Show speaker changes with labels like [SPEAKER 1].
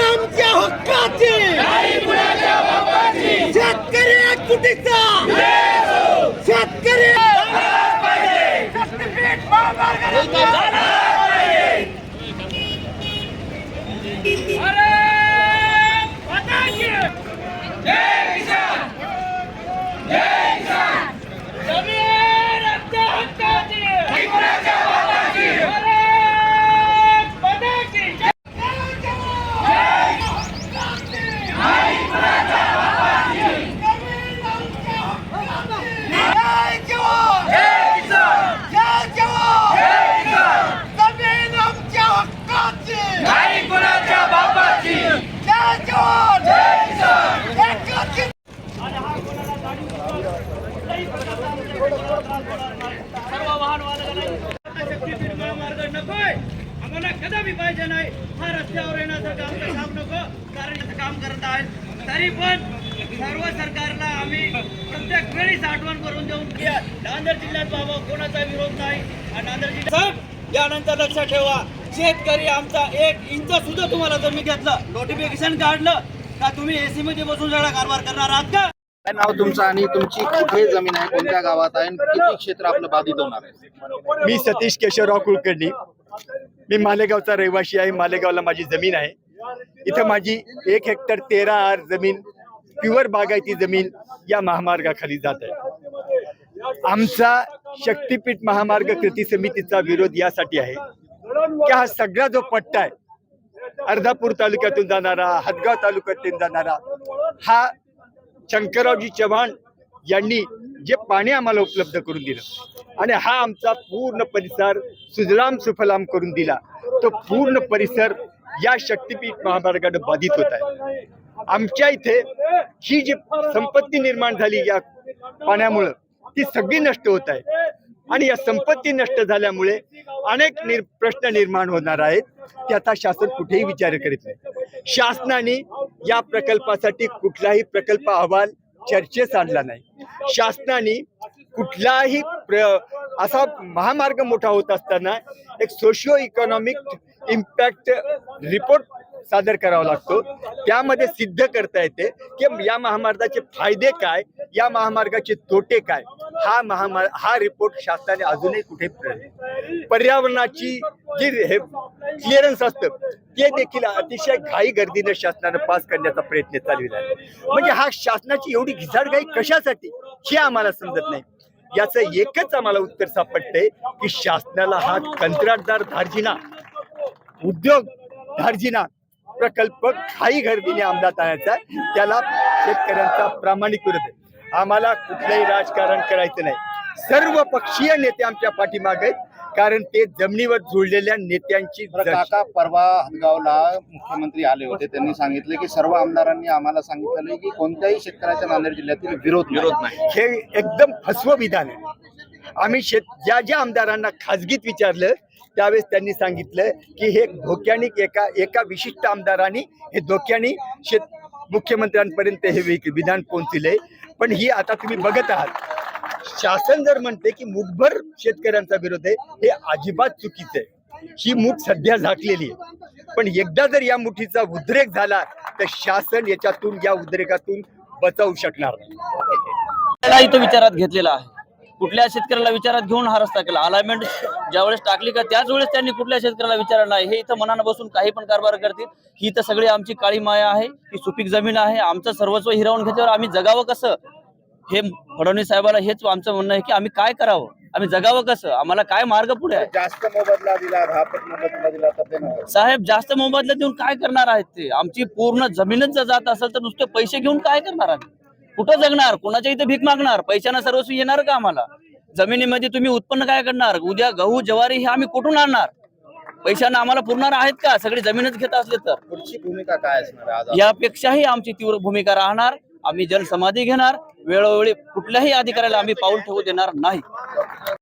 [SPEAKER 1] आमच्या हक्काची शेतकरी एकजुटीचा शेतकरी
[SPEAKER 2] आम्हाला कदापि पाहिजे नाही. हा रस्त्यावर येण्याचं काम नको, कारण याचं काम करत आहे. तरी पण सर्व सरकारला आम्ही प्रत्येक वेळीच आठवण करून देऊन नांदेड जिल्ह्यात बाबा कोणाचा विरोध नाही. नांदेड जिल्ह्यात यानंतर लक्षात ठेवा, शेतकरी आमचा 1 इंच सुद्धा तुम्हाला जर मी घेतलं, नोटिफिकेशन काढलं का तुम्ही एसी मध्ये बसून सगळा कारभार करणार आहात का?
[SPEAKER 3] काय नाव तुमचं आणि तुमची कुठे जमीन आहे, कोणत्या गावात आहे, किती क्षेत्र आपलं बाधित होणार आहे?
[SPEAKER 4] मी सतीश केशवराव कुलकर्णी. मी मालेगावचा रहिवासी आहे. मालेगावला माझी जमीन आहे. इथं माझी 1 हेक्टर 13 आर जमीन प्युअर बागायती जमीन या महामार्गाखाली जात आहे. आमचा शक्तीपीठ महामार्ग कृती समितीचा विरोध यासाठी आहे की हा सगळा जो पट्टा आहे, अर्धापूर तालुक्यातून जाणारा, हदगाव तालुक्यातून जाणारा, हा शंकररावजी चव्हाण यांनी जे पाणी आम्हाला उपलब्ध करून दिलं आणि हा आमचा पूर्ण परिसर सुजलाम सुफलाम करून दिला, तो पूर्ण परिसर या शक्तीपीठ महामार्गाने बाधित होत आहे. आमच्या इथे ही जी संपत्ती निर्माण झाली या पाण्यामुळं ती सगळी नष्ट होत आहे आणि या संपत्ती नष्ट झाल्यामुळे अनेक प्रश्न निर्माण होणार आहेत. त्याचा शासन कुठेही विचार करीत नाही. शासनाने या प्रकल्पासाठी कुठलाही प्रकल्प अहवाल चर्चेस आणला नाही. शासनाने कुठलाही असा महामार्ग मोठा होत असताना एक सोशिओ इकॉनॉमिक इम्पॅक्ट रिपोर्ट सादर करावा लागतो. त्यामध्ये सिद्ध करता येते की या महामार्गाचे फायदे काय, या महामार्गाचे तोटे काय. हा रिपोर्ट शासनाने अजूनही कुठे पर्यावरणाची जी हे क्लिअरन्स असतं ते देखील अतिशय घाई गर्दीने शासनाने पास करण्याचा प्रयत्न चालविला आहे. म्हणजे हा शासनाची एवढी घिसाडघाई कशासाठी हे आम्हाला समजत नाही. याचं एकच आम्हाला उत्तर सापडतंय की शासनाला हा कंत्राटदार धार्जिना, उद्योग धार्जिना प्रकल्प घाई गर्दीने अंमलात आणायचा, त्याला शेतकऱ्यांचा प्रामाणिक विरोध आहे. आम्हाला कुठलंही राजकारण करायचं नाही. सर्व पक्षीय नेते आमच्या पाठीमागे आहेत, कारण ते जमिनीवर जुळलेल्या नेत्यांची.
[SPEAKER 3] काका, परवा हदगावला मुख्यमंत्री आले होते. त्यांनी सांगितले की सर्व आमदारांनी आम्हाला सांगितलं की कोणत्याही शेतकऱ्याच्या नांदेड जिल्ह्यातील विरोध नाही.
[SPEAKER 4] हे एकदम फसवं विधान आहे. आम्ही ज्या आमदारांना खाजगीत विचारलं त्यावेळेस त्यांनी सांगितलं की हे धोक्याने एका विशिष्ट आमदारांनी हे धोक्याने मुख्यमंत्र्यांपर्यंत हे विधान पोहोचले. पण ही आता तुम्ही बघत आहात, शासन जर म्हणते की मुठभर शेतकऱ्यांचा विरोध आहे, हे अजिबात चुकीचं आहे. ही मूठ सध्या झाकलेली आहे, पण एकदा जर या मुठीचा उद्रेक झाला तर शासन याच्यातून, या उद्रेकातून बचावू शकणार नाही.
[SPEAKER 5] इथं विचारात घेतलेला आहे. कुठल्या शेतकऱ्याला विचारात घेऊन हा रस्ता केला. अलाइनमेंट ज्यावेळेस टाकली का त्याच वेळेस त्यांनी कुठल्या शेतकऱ्याला विचारलं नाही. हे इथं मनानं बसून काही पण कारभार करतील. ही तर सगळी आमची काळी माया आहे. ही सुपीक जमीन आहे. आमचं सर्वस्व हिरावून घेतल्यावर आम्ही जगावं कसं, हे फडणवीस साहेबाला हेच आमचं म्हणणं आहे की आम्ही काय करावं, आम्ही जगावं कसं, आम्हाला काय मार्ग पुढे आहे.
[SPEAKER 3] जास्त मोबदला दिला, 10 पट मोबदला दिला तर
[SPEAKER 5] साहेब जास्त मोबदला देऊन काय करणार आहेत ते? आमची पूर्ण जमीनच जर जात असेल तर नुसते पैसे घेऊन काय करणार आम्ही? कुठं जगणार? कोणाच्या इथे भीक मागणार? पैशानं सर्वस्व येणार का आम्हाला? जमिनीमध्ये तुम्ही उत्पन्न काय करणार? उद्या गहू ज्वारी हे आम्ही कुठून आणणार? पैशानं आम्हाला पुरणार आहेत का? सगळी जमीनच घेत असले तर.
[SPEAKER 3] पुढची भूमिका काय असणार?
[SPEAKER 5] यापेक्षाही आमची तीव्र भूमिका राहणार. आम्ही जलसमाधी घेणार. वेळोवेळी कुठल्याही अधिकाऱ्याला आम्ही पाऊल ठेवू देणार नाही.